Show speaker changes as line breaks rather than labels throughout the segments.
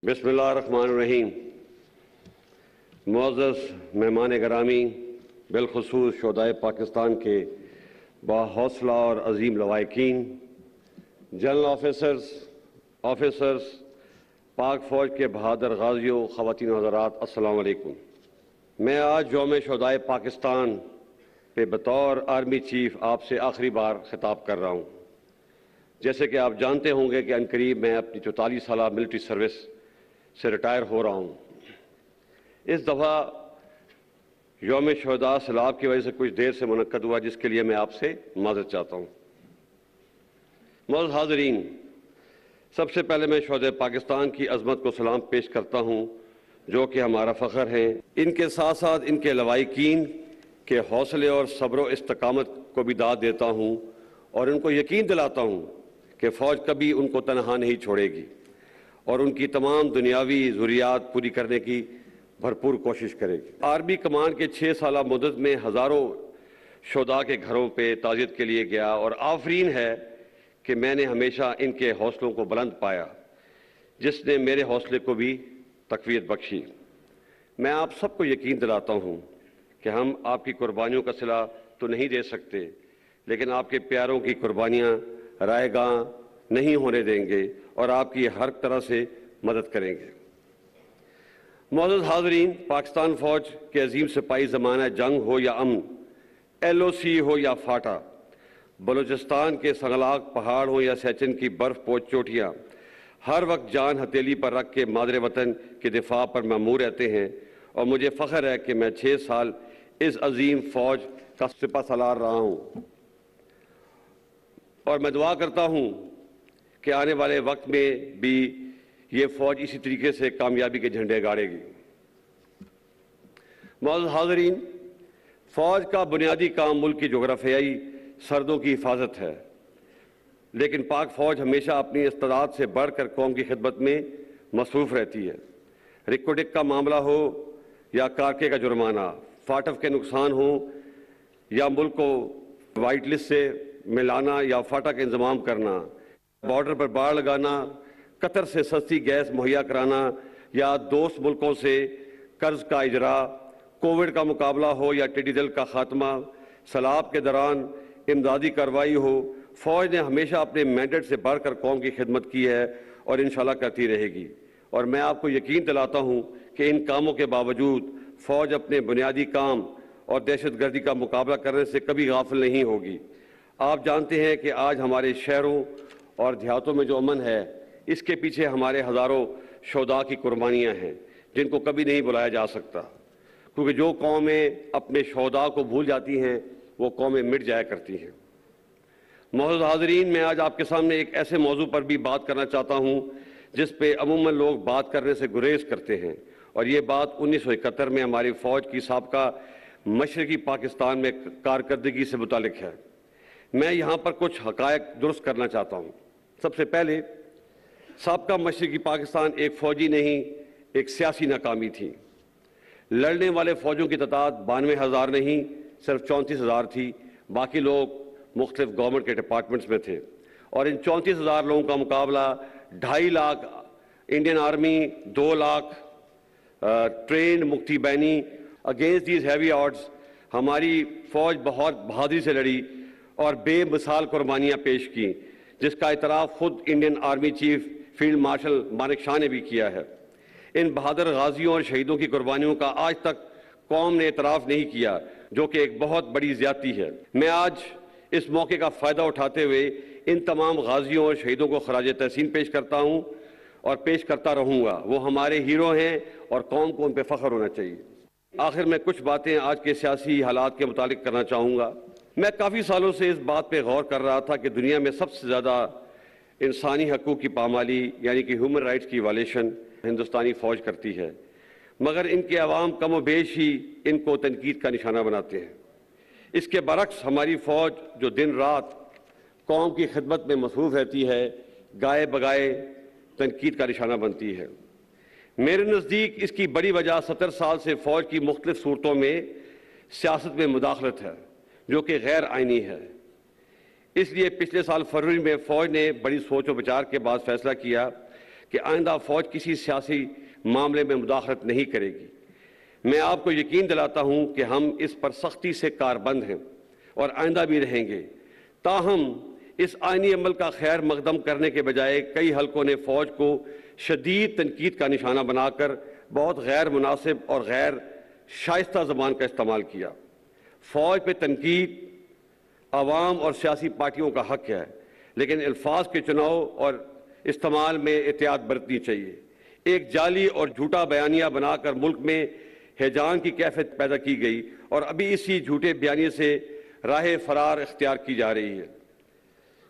बिस्मिल्लाहिर्रहमानिर्रहीम। मुअज़्ज़ज़ मेहमान गिरामी, बिलखुसूस शोहदाए पाकिस्तान के बाहौसला और अजीम लवाहिकीन, जनरल ऑफिसर्स, पाक फ़ौज के बहादुर गाजियों, ख़वातीन और हज़रात, अस्सलामु अलैकुम। मैं आज यौम शोहदाए पाकिस्तान पे बतौर आर्मी चीफ आपसे आखिरी बार खिताब कर रहा हूँ। जैसे कि आप जानते होंगे कि अनकरीब मैं अपनी 44 साल मिलिट्री सर्विस से रिटायर हो रहा हूँ। इस दफ़ा यौम शोहदा सैलाब की वजह से कुछ देर से मुनक्कद हुआ, जिसके लिए मैं आपसे माज़रत चाहता हूँ। मौजूद हाज़रीन, सबसे पहले मैं शोहदाए पाकिस्तान की अज़मत को सलाम पेश करता हूँ, जो कि हमारा फ़ख्र है। इनके साथ साथ इनके लवाहिकीन के हौसले और सब्र व इस्तकामत को भी दाद देता हूँ और उनको यकीन दिलाता हूँ कि फ़ौज कभी उनको तनहा नहीं छोड़ेगी और उनकी तमाम दुनियावी ज़रूरियात पूरी करने की भरपूर कोशिश करेगी। आर्मी कमान के 6 साल मुद्दत में हज़ारों शोहदा के घरों पे ताज़ियत के लिए गया और आफरीन है कि मैंने हमेशा इनके हौसलों को बुलंद पाया, जिसने मेरे हौसले को भी तक़वियत बख्शी। मैं आप सबको यकीन दिलाता हूँ कि हम आपकी कुर्बानियों का सिला तो नहीं दे सकते, लेकिन आपके प्यारों की कुर्बानियाँ रायगां नहीं होने देंगे और आपकी हर तरह से मदद करेंगे। मौजूद हाज़रीन, पाकिस्तान फ़ौज के अजीम सिपाही ज़माना जंग हो या अमन, LOC हो या फाटा, बलूचिस्तान के संगलाक पहाड़ हो या सैचन की बर्फ़ पोश चोटियाँ, हर वक्त जान हथेली पर रख के मादरे वतन के दिफा पर ममूर रहते हैं और मुझे फ़ख्र है कि मैं 6 साल इस अजीम फ़ौज का सिपा सलार रहा हूँ और मैं दुआ करता हूँ कि आने वाले वक्त में भी ये फ़ौज इसी तरीके से कामयाबी के झंडे गाड़ेगी। मौजूद हाज़रीन, फ़ौज का बुनियादी काम मुल्क की जोग्राफियाई सरहदों की हिफाजत है, लेकिन पाक फ़ौज हमेशा अपनी इस्तादाद से बढ़कर कौम की खिदमत में मसरूफ़ रहती है। रिक्कोटिक का मामला हो या कारके का जुर्माना, फाटफ के नुकसान हो या मुल्क को वाइट लिस्ट से मिलाना या फाटा का इंतज़ाम करना, बॉर्डर पर बाड़ लगाना, कतर से सस्ती गैस मुहैया कराना या दोस्त मुल्कों से कर्ज का इजरा, कोविड का मुकाबला हो या टिड्डी दल का खात्मा, सैलाब के दौरान इमदादी कार्रवाई हो, फ़ौज ने हमेशा अपने मैंडेट से बढ़कर कौम की खिदमत की है और इंशाल्लाह करती रहेगी। और मैं आपको यकीन दिलाता हूँ कि इन कामों के बावजूद फ़ौज अपने बुनियादी काम और दहशतगर्दी का मुकाबला करने से कभी गाफिल नहीं होगी। आप जानते हैं कि आज हमारे शहरों और देहातों में जो अमन है, इसके पीछे हमारे हज़ारों शोहदा की कुर्बानियाँ हैं, जिनको कभी नहीं बुलाया जा सकता, क्योंकि जो कौमें अपने शोहदा को भूल जाती हैं वो कौमें मिट जाया करती हैं। मौजूद हाज़रीन, मैं आज आपके सामने एक ऐसे मौजू पर भी बात करना चाहता हूँ जिस पे अमूमन लोग बात करने से गुरेज करते हैं, और ये बात 1971 में हमारी फ़ौज की साबका मशरक़ी पाकिस्तान में कारकर्दगी से मुतालिक है। मैं यहाँ पर कुछ हक़ायक़ दुरुस्त करना चाहता हूँ। सबसे पहले, साबका मशरक़ी पाकिस्तान एक फ़ौजी नहीं, एक सियासी नाकामी थी। लड़ने वाले फ़ौजों की तादाद 92,000 नहीं, सिर्फ 34,000 थी। बाकी लोग मुख्तलिफ गवर्नमेंट के डिपार्टमेंट्स में थे और इन 34,000 लोगों का मुकाबला 2.5 lakh Indian army, 2 lakh trend मुक्ति बैनी। अगेंस्ट दीज हैवी ऑड्स हमारी फ़ौज बहुत बहादुरी से लड़ी और बेमिसाल कुर्बानियाँ पेश की, जिसका इतराफ़ खुद Indian army chief field marshal Manek Shaw ने भी किया है। इन बहादुर गाजियों और शहीदों की कुर्बानियों का आज तक कौम ने इतराफ़ नहीं किया, जो कि एक बहुत बड़ी ज़्यादती है। मैं आज इस मौके का फ़ायदा उठाते हुए इन तमाम गाजियों और शहीदों को खराज तहसीन पेश करता हूँ और पेश करता रहूँगा। वो हमारे हीरो हैं और कौम को उन पर फ़ख्र होना चाहिए। आखिर में कुछ बातें आज के सियासी हालात के मुतालिक करना चाहूँगा। मैं काफ़ी सालों से इस बात पर गौर कर रहा था कि दुनिया में सबसे ज़्यादा इंसानी हकूक़ की पामाली यानी कि ह्यूमन राइट्स की वायलेशन हिंदुस्तानी फ़ौज करती है, मगर इनके अवाम कम व बेश ही इनको तनकीद का निशाना बनाते हैं। इसके बरक्स हमारी फ़ौज जो दिन रात कौम की खिदमत में मसरूफ़ रहती है, गाए बगाए तनकीद का निशाना बनती है। मेरे नज़दीक इसकी बड़ी वजह 70 साल से फ़ौज की मुख्तलिफ़ सूरतों में सियासत में मुदाखलत है, जो कि गैर आइनी है। इसलिए पिछले साल फरवरी में फ़ौज ने बड़ी सोच और विचार के बाद फैसला किया कि आइंदा फ़ौज किसी सियासी मामले में मुदाखलत नहीं करेगी। मैं आपको यकीन दिलाता हूं कि हम इस पर सख्ती से कारबंद हैं और आइंदा भी रहेंगे। ताहम इस आईनी अमल का खैर मकदम करने के बजाय कई हलकों ने फ़ौज को शदीद तनकीद का निशाना बनाकर बहुत गैर मुनासिब और गैर शाइस्ता ज़बान का इस्तेमाल किया। फ़ौज पे तनकीद अवाम और सियासी पार्टियों का हक है, लेकिन अल्फाज के चुनाव और इस्तेमाल में एहतियात बरतनी चाहिए। एक जाली और झूठा बयानिया बनाकर मुल्क में हैजान की कैफियत पैदा की गई और अभी इसी झूठे बयानिए से राह फरार इख्तियार की जा रही है।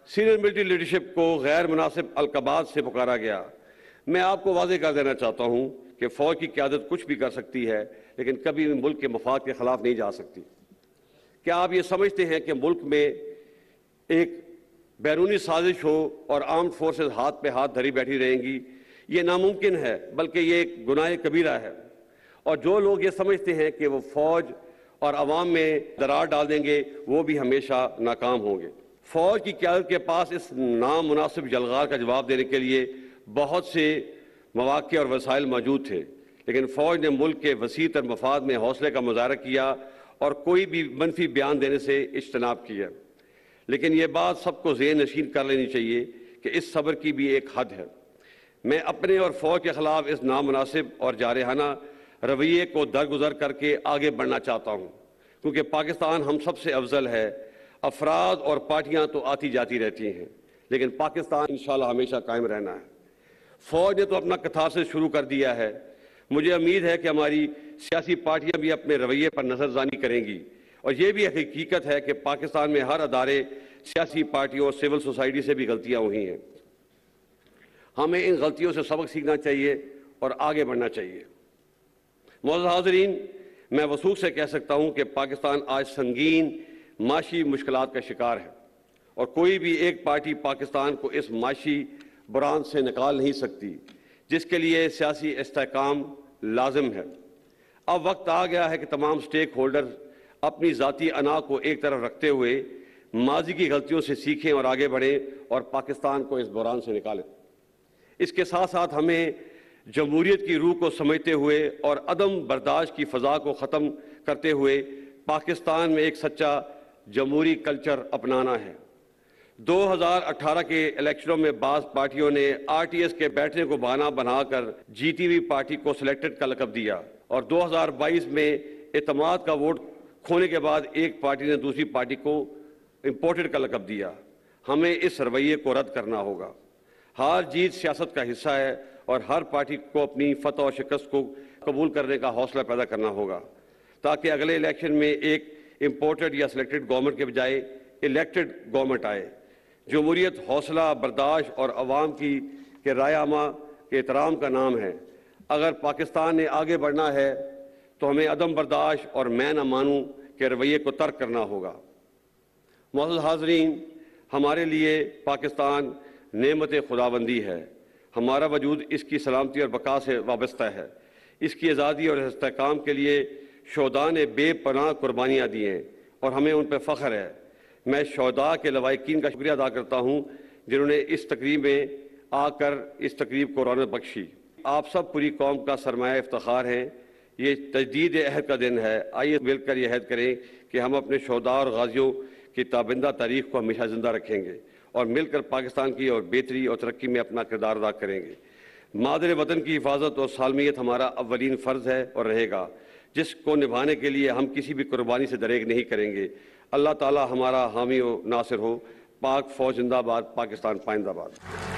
सीनियर मिलिट्री लीडरशिप को गैर मुनासिब अलकबात से पुकारा गया। मैं आपको वाज़ेह कर देना चाहता हूँ कि फ़ौज की क़यादत कुछ भी कर सकती है, लेकिन कभी भी मुल्क के मफाद के ख़िलाफ़ नहीं जा सकती। क्या आप ये समझते हैं कि मुल्क में एक बैरूनी साजिश हो और आर्म्ड फोर्सेस हाथ पे हाथ धरी बैठी रहेंगी? ये नामुमकिन है, बल्कि ये एक गुनाह कबीरा है। और जो लोग ये समझते हैं कि वो फ़ौज और अवाम में दरार डाल देंगे, वो भी हमेशा नाकाम होंगे। फ़ौज की क़यादत के पास इस नामुनासिब जलगार का जवाब देने के लिए बहुत से मौक़े और वसाइल मौजूद थे, लेकिन फ़ौज ने मुल्क के वसी तर मफाद में हौसले का मुज़ाहरा किया और कोई भी मनफी बयान देने से इज्तनाब किया। लेकिन ये बात सबको ज़हन नशीन कर लेनी चाहिए कि इस सब्र की भी एक हद है। मैं अपने और फ़ौज के ख़िलाफ़ इस नामुनासिब और जारहाना रवैये को दरगुजर करके आगे बढ़ना चाहता हूँ, क्योंकि पाकिस्तान हम सबसे अफजल है। अफराद और पार्टियाँ तो आती जाती रहती हैं, लेकिन पाकिस्तान इंशाअल्लाह हमेशा कायम रहना है। फ़ौज ने तो अपना कथारसिस शुरू कर दिया है। मुझे उम्मीद है कि हमारी सियासी पार्टियाँ भी अपने रवैये पर नज़रसानी करेंगी और ये भी हकीकत है कि पाकिस्तान में हर अदारे, सियासी पार्टियों और सिविल सोसाइटी से भी गलतियाँ हुई हैं। हमें इन गलतियों से सबक सीखना चाहिए और आगे बढ़ना चाहिए। मौजूद हाज़रीन, मैं वसूख से कह सकता हूँ कि पाकिस्तान आज संगीन माशी मुश्किलात का शिकार है और कोई भी एक पार्टी पाकिस्तान को इस माशी बुरान से निकाल नहीं सकती, जिसके लिए सियासी इस्तेहकाम लाजिम है। अब वक्त आ गया है कि तमाम स्टेक होल्डर अपनी ज़ाती अना को एक तरफ रखते हुए माजी की गलतियों से सीखें और आगे बढ़ें और पाकिस्तान को इस बुरान से निकालें। इसके साथ साथ हमें जमहूरियत की रूह को समझते हुए और अदम बर्दाश्त की फ़ज़ा को ख़त्म करते हुए पाकिस्तान में एक सच्चा जमहूरी कल्चर अपनाना है। 2018 के इलेक्शनों में बाज़ पार्टियों ने RTS के बैठने को बहाना बनाकर जीती हुई पार्टी को सिलेक्टेड का लक़ब दिया और 2022 में एतमाद का वोट खोने के बाद एक पार्टी ने दूसरी पार्टी को इम्पोर्टेड का लक़ब दिया। हमें इस रवैये को रद्द करना होगा। हार जीत सियासत का हिस्सा है और हर पार्टी को अपनी फतह और शिकस्त को कबूल करने का हौसला पैदा करना होगा, ताकि अगले इलेक्शन में एक इम्पोर्टेड या सिलेक्टेड गवर्नमेंट के बजाय इलेक्टेड गवर्नमेंट आए। जमहूरियत हौसला बर्दाश्त और अवाम की के राय आमा के एहतराम का नाम है। अगर पाकिस्तान ने आगे बढ़ना है तो हमें अदम बर्दाश्त और मैं न मानूं के रवैये को तर्क करना होगा। मौजूद हाज़रीन, हमारे लिए पाकिस्तान नेमत खुदाबंदी है। हमारा वजूद इसकी सलामती और बका से वाबस्ता है। इसकी आज़ादी और इस्तेहकाम के लिए शोहदा ने बेपनाह कुर्बानियाँ दी हैं और हमें उन पर फ़ख्र है। मैं शोहदा के लवाहिकीन का शुक्रिया अदा करता हूँ जिन्होंने इस तकरीब में आकर इस तकरीब को रौनक बख्शी। आप सब पूरी कौम का सरमाया इफ्तिखार हैं। ये तजदीद अहद का दिन है। आइए मिलकर यह अहद करें कि हम अपने शोहदा और गाजियों की ताबिंदा तारीख को हमेशा ज़िंदा रखेंगे और मिलकर पाकिस्तान की और बेहतरी और तरक्की में अपना किरदार अदा करेंगे। मादरे वतन की हिफाजत और सालमियत हमारा अव्वलीन फ़र्ज़ है और रहेगा, जिसको निभाने के लिए हम किसी भी कुर्बानी से दरेग नहीं करेंगे। अल्लाह ताला हमारा हामी व नासिर हो। पाक फ़ौज जिंदाबाद, पाकिस्तान पाइंदाबाद।